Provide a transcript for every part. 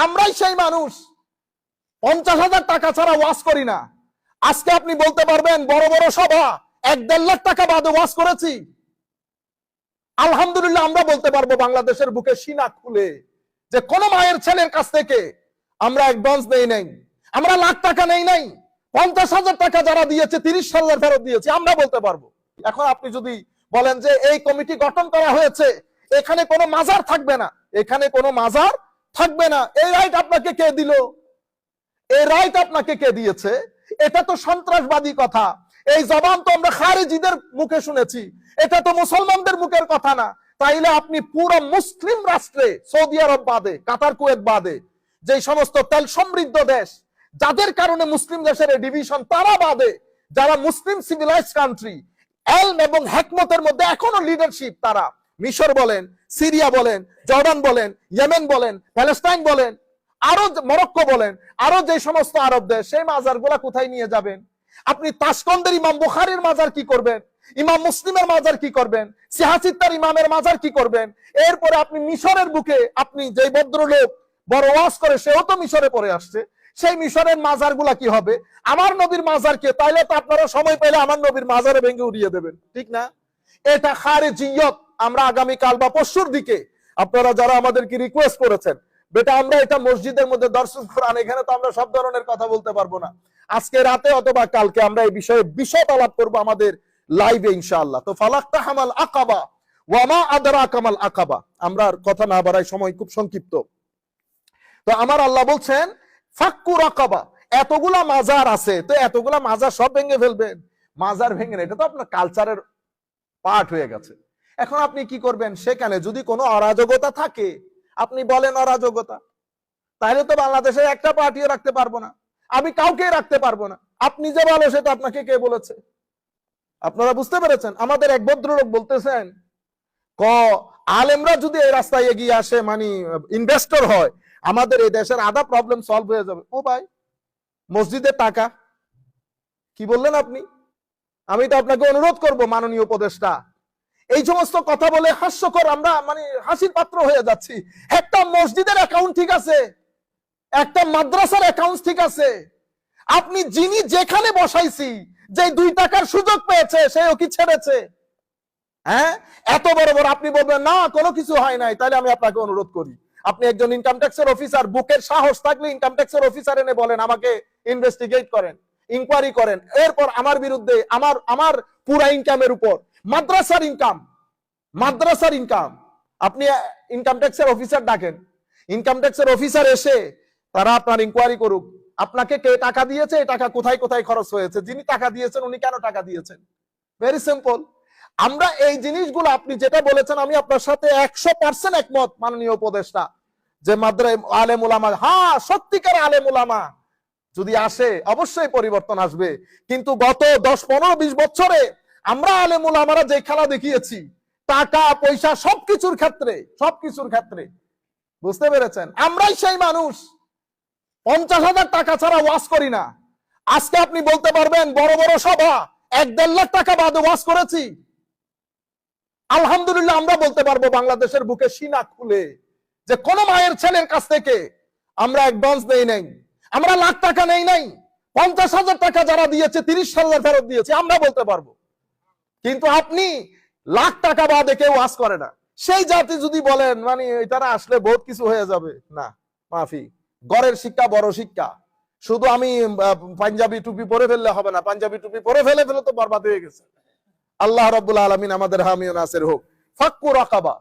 আমরাই সেই মানুষ 50,000 টাকা ছাড়া ওয়াজ করি না। আজকে আপনি বলতে পারবেন বড় বড় সভা 1-1.5 লাখ টাকা বাদে ওয়াজ করেছি। আলহামদুলিল্লাহ আমরা বলতে পারবো বাংলাদেশের বুকে সিনা খুলে যে কোন মায়ের ছেলের কাছ থেকে আমরা অ্যাডভান্স নেই নাই, আমরা লাখ টাকা নেই নাই, 50,000 টাকা যারা দিয়েছে 30,000 ফেরত দিয়েছি, আমরা বলতে পারবো। এখন আপনি যদি বলেন যে এই কমিটি গঠন করা হয়েছে, এখানে কোনো মাজার থাকবে না, এখানে কোনো মাজার থাকবে না, এই রাইট আপনাকে কে দিল? এই রাইট আপনাকে কে দিয়েছে? এটা তো সন্ত্রাসবাদী কথা। এই জবান তো আমরা খারিজিদের মুখে শুনেছি, এটা তো মুসলমানদের মুখের কথা না। তাইলে আপনি পুরো মুসলিম রাষ্ট্রে, সৌদি আরব বাদে, কাতার কুয়েত বাদে, যে সমস্ত তেল সমৃদ্ধ দেশ যাদের কারণে মুসলিম দেশের ডিভিশন, তারা বাদে যারা মুসলিম সিভিলাইজ কান্ট্রি, এলম এবং হেকমতের মধ্যে এখনো লিডারশিপ, তারা মিশর বলেন, সিরিয়া বলেন, জর্ডান বলেন, ইয়েমেন বলেন, প্যালেস্টাইন বলেন, আরো মরক্কো বলেন, আরো যে সমস্ত আরব দেশ, সেই মাজারগুলা কোথায় নিয়ে যাবেন? আপনি তাশকন্দের ইমাম বুখারীর মাজার কি করবেন? ইমাম মুসলিমের মাজার কি করবেন? সিহাসিত্তার ইমামের মাজার কি করবেন? এরপরে আপনি মিশরের বুকে, আপনি যে ভদ্রলোক বড় ওয়াজ করে, সেও তো মিশরে পড়ে আসছে, সেই মিশরের মাজার গুলা কি হবে? আমার নবীর মাজার কে? তাইলে তো আপনারা সময় পেলে আমার নবীর মাজারে ভেঙে উড়িয়ে দেবেন, ঠিক না? এটা খারিজিয়ত। আমরা আগামীকাল বা পরশুর দিকে, আপনারা যারা আমাদেরকে রিকোয়েস্ট করেছেন, বেটা আমরা এটা মসজিদের মধ্যে দর্শন কোরআন, এখানে তো আমরা সব ধরনের কথা বলতে পারবো না, আজকে রাতে অথবা কালকে আমরা এই বিষয়ে বিশদ আলাপ করবো আমাদের লাইভে ইনশাআল্লাহ। তো ফালাক্তাহামাল আকাবা ওয়া মা আদরাকা মাল আকাবা। আমরা কথা না বাড়াই, সময় খুব সংক্ষিপ্ত। তো আমার আল্লাহ বলছেন ফাক্কু রাকাবা, এতগুলা মাজার আছে, তো এতগুলা মাজার সব ভেঙে ফেলবেন? মাজার ভেঙে না, এটা তো আপনার কালচারের পার্ট হয়ে গেছে। এখন আপনি কি করবেন? সেখানে যদি কোনো অরাজকতা থাকে, আপনি বলেন অরাজকতা, তাহলে তো বাংলাদেশে একটা পার্টিও রাখতে পারবো না, আমি কাউকে রাখতে পারবো না। আপনি যে ভালো সেটা আপনাকে কে বলেছে? আপনারা বুঝতে পেরেছেন? আমাদের এক ভদ্রলোক বলতেছেন, আলেমরা যদি এই রাস্তায় এগিয়ে আসে, মানে ইনভেস্টর হয়, আমাদের এই দেশের আধা প্রবলেম সলভ হয়ে যাবে। ও ভাই, মসজিদের টাকা কি বললেন আপনি? আমি তো আপনাকে অনুরোধ করব, মাননীয় উপদেষ্টা, এই সমস্ত কথা বলে হাস্যকর, আমরা মানে হাসির পাত্র হয়ে যাচ্ছি। একটা মসজিদের অ্যাকাউন্ট ঠিক আছে, একটা মাদ্রাসার অ্যাকাউন্ট ঠিক আছে, আপনি যিনি যেখানে বসাইছি, যে 2 টাকার সুযোগ পেয়েছে, সেও কি ছেড়েছে? হ্যাঁ, এত বড় বড় আপনি বলবেন না কোনো কিছু হয় নাই। তাহলে আমি আপনাকে অনুরোধ করি, আপনি একজন ইনকাম ট্যাক্সের অফিসার, বুকের সাহস থাকলে ইনকাম ট্যাক্সের অফিসার এনে বলেন, আমাকে ইনভেস্টিগেট করেন, ইনকোয়ারি করেন, এরপর আমার বিরুদ্ধে আমার পুরা ইনকামের উপর মাদ্রাসার ইনকাম আপনি ইনকাম ট্যাক্সের অফিসার ডাকেন, ইনকাম ট্যাক্সের অফিসার এসে তারা আপনার ইনকোয়ারি করুক, আপনাকে কে টাকা দিয়েছে, এই টাকা কোথায় কোথায় খরচ হয়েছে, যিনি টাকা দিয়েছেন উনি কেন টাকা দিয়েছেন। Very simple. আমরা এই জিনিসগুলো, আপনি যেটা বলেছেন, আমি আপনার সাথে 100% একমত মাননীয় উপদেষ্টা, যে আলেম উলামা, হ্যাঁ সত্যিকার আলেম উলামা যদি আসে অবশ্যই পরিবর্তন আসবে। কিন্তু গত 10, 15, 20 বছরে আমরা আলেম উলামারা যে খেলা দেখিয়েছি, টাকা পয়সা সবকিছুর ক্ষেত্রে, বুঝতে পেরেছেন? আমরাই সেই মানুষ 50,000 টাকা ছাড়া ওয়াজ করি না। আজকে আপনি বলতে পারবেন বড় বড় সভা 1-1.5 লাখ টাকা বাদে ওয়াজ করেছি। আলহামদুলিল্লাহ আমরা বলতে পারবো বাংলাদেশের বুকে সিনা খুলে যে কোন মায়ের ছেলের কাছ থেকে আমরা অ্যাডভান্স নেই নাই, আমরা লাখ টাকা নেই নাই, 50,000 টাকা যারা দিয়েছে 30,000 ফেরত দিয়েছে, আমরা বলতে পারবো। কিন্তু আপনি লাখ টাকা বাদে কেউ ওয়াজ করে না। সেই জাতি যদি বলেন মানে তারা আসলে বহুত কিছু হয়ে যাবে, না মাফি, গড়ের শিক্ষা বড় শিক্ষা। শুধু আমি পাঞ্জাবি টুপি পরে ফেললে হবে না, পাঞ্জাবি টুপি পরে ফেলে তো বরবাদ হয়ে গেছে। আল্লাহ রাব্বুল আলামিন আমাদের হামি ও নাসির হোক। ফাক্কু রাকাবা,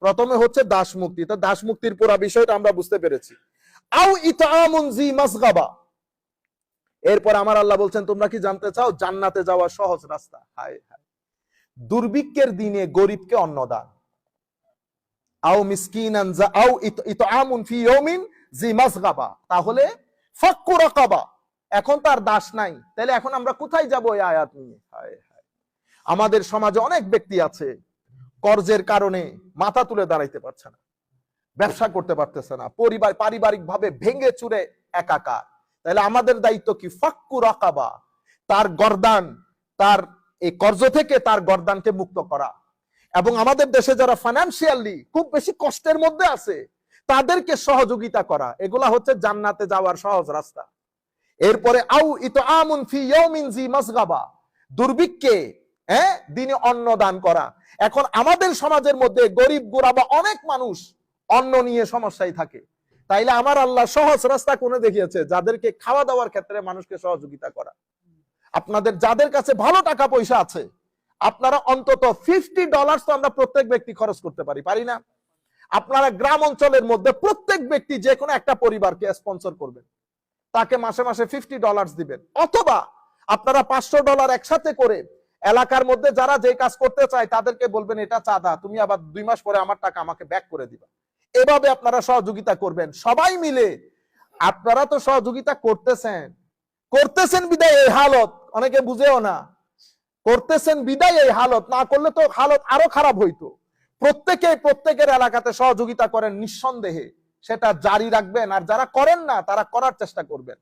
প্রথমে হচ্ছে দাস মুক্তি। তো দাস মুক্তির পুরো বিষয়টা আমরা বুঝতে পেরেছি। আও ইতআমুন জি মাসগাবা, এরপর আমার আল্লাহ বলছেন, তোমরা কি জানতে চাও জান্নাতে যাওয়ার সহজ রাস্তা? হায় হায়, দুর্ভিক্ষের দিনে গরিবকে অন্নদান। আও মিসকিনান আও ইতআমুন ফি ইয়াউমিন জি মাসগাবা, তাহলে ফাক্কু রাকাবা, এখন তার দাস নাই, তাহলে এখন আমরা কোথায় যাব এই আয়াত নিয়ে? হায় হায়, আমাদের সমাজে অনেক ব্যক্তি আছে কর্জের কারণে মাথা তুলে দাঁড়াইতে পারছে না, ব্যবসা করতে পারতেছে না, পারিবারিক ভাবে ভেঙে চুরে একাকার। তাহলে আমাদের দায়িত্ব কি? ফাক্কু রাকাবা, তার গর্দান, তার এই কর্জ থেকে তার গর্দানকে মুক্ত করা। এবং আমাদের দেশে যারা ফাইন্যান্সিয়ালি খুব বেশি কষ্টের মধ্যে আছে, তাদেরকে সহযোগিতা করা, এগুলা হচ্ছে জান্নাতে যাওয়ার সহজ রাস্তা। এরপরে আউ ইতআমুন ফি ইয়াউমিন জি মাসগাবা, দুর্ভিক্ষে দিনে অন্ন দান করা। এখন আমাদের সমাজের মধ্যে গরিব গোরাবা অনেক মানুষ অন্ন নিয়ে সমস্যায় থাকে, তাইলে আমার আল্লাহ সহজ রাস্তা কোনে দেখিয়েছে, যাদেরকে খাওয়া দাওয়ার ক্ষেত্রে মানুষকে সহযোগিতা করা। আপনাদের যাদের কাছে ভালো টাকা পয়সা আছে, আপনারা অন্তত $50 তো আমরা প্রত্যেক ব্যক্তি খরচ করতে পারি না? আপনারা গ্রাম অঞ্চলের মধ্যে প্রত্যেক ব্যক্তি যে কোনো একটা পরিবারকে স্পন্সর করবেন, তাকে মাসে মাসে $50 দিবেন, অথবা আপনারা $500 একসাথে করে এলাকার মধ্যে যারা যে কাজ করতে চায় তাদেরকে বলবেন এটা চাঁদা, তুমি আবার 2 মাস পরে আমার টাকা আমাকে ব্যাক করে দিবা। এভাবে আপনারা সহযোগিতা করবেন সবাই মিলে। আপনারা তো সহযোগিতা করতেছেন বিদায় এই হালত, অনেকে বুঝেও না, করতেছেন বিদায় এই হালত, না করলে তো হালত আরো খারাপ হইতো। প্রত্যেকের এলাকাতে সহযোগিতা করেন নিঃসন্দেহে, সেটা জারি রাখবেন, আর যারা করেন না তারা করার চেষ্টা করবেন।